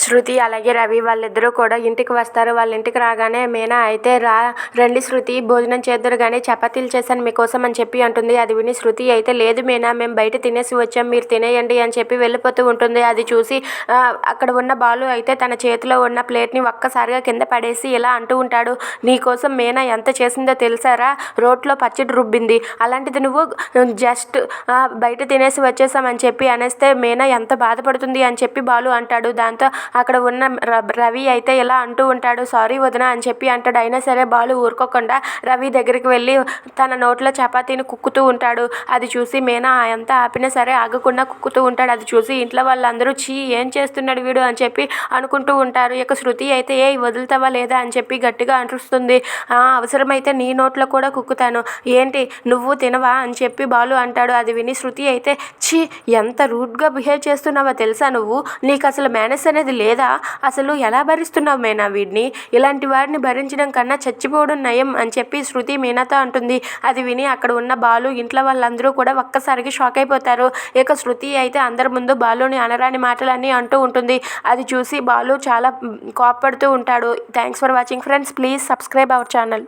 శృతి అలాగే రవి వాళ్ళిద్దరూ కూడా ఇంటికి వస్తారు. వాళ్ళ ఇంటికి రాగానే మీనా అయితే రండి శృతి భోజనం చేద్దురు కానీ చపాతీలు చేశాను మీకోసం అని చెప్పి అంటుంది. అది విని శృతి అయితే లేదు మీనా మేము బయట తినేసి వచ్చాం మీరు తినేయండి అని చెప్పి వెళ్ళిపోతూ ఉంటుంది. అది చూసి అక్కడ ఉన్న బాలు అయితే తన చేతిలో ఉన్న ప్లేట్ని ఒక్కసారిగా కింద పడేసి ఇలా అంటూ ఉంటాడు, నీకోసం మీనా ఎంత చేసిందో తెలుసారా, రోట్లో పచ్చడి రుబ్బింది, అలాంటిది నువ్వు జస్ట్ బయట తినేసి వచ్చేసామని చెప్పి అనేస్తే మీనా ఎంత బాధపడుతుంది అని చెప్పి బాలు అంటాడు. దాంతో అక్కడ ఉన్న రవి అయితే ఇలా అంటూ ఉంటాడు, సారీ వదిన అని చెప్పి అంటాడు. అయినా సరే బాలు ఊరుకోకుండా రవి దగ్గరికి వెళ్ళి తన నోట్లో చపాతీని కుక్కుతూ ఉంటాడు. అది చూసి మీనా ఎంత ఆపినా సరే ఆగకుండా కుక్కుతూ ఉంటాడు. అది చూసి ఇంట్లో వాళ్ళందరూ చీ ఏం చేస్తున్నాడు వీడు అని చెప్పి అనుకుంటూ ఉంటారు. ఇక శృతి అయితే ఏ వదులుతావా లేదా అని చెప్పి గట్టిగా అంటుస్తుంది. అవసరమైతే నీ నోట్లో కూడా కుక్కుతాను, ఏంటి నువ్వు తినవా అని చెప్పి బాలు అంటాడు. అది విని శృతి అయితే చీ ఎంత రూడ్గా బిహేవ్ చేస్తున్నావో తెలుసా, నువ్వు నీకు అసలు మేనస్ అనేది లేదా, అసలు ఎలా భరిస్తున్నావు మీనా వీడిని, ఇలాంటి వాడిని భరించడం కన్నా చచ్చిపోవడం నయం అని చెప్పి శృతి మీనాతో అంటుంది. అది విని అక్కడ ఉన్న బాలు ఇంట్లో వాళ్ళందరూ కూడా ఒక్కసారికి షాక్ అయిపోతారు. ఇక శృతి అయితే అందరి ముందు బాలుని అనరాని మాటలన్నీ అంటూ ఉంటుంది. అది చూసి బాలు చాలా కోప్పడుతూ ఉంటాడు. Thanks for watching friends, please subscribe our channel.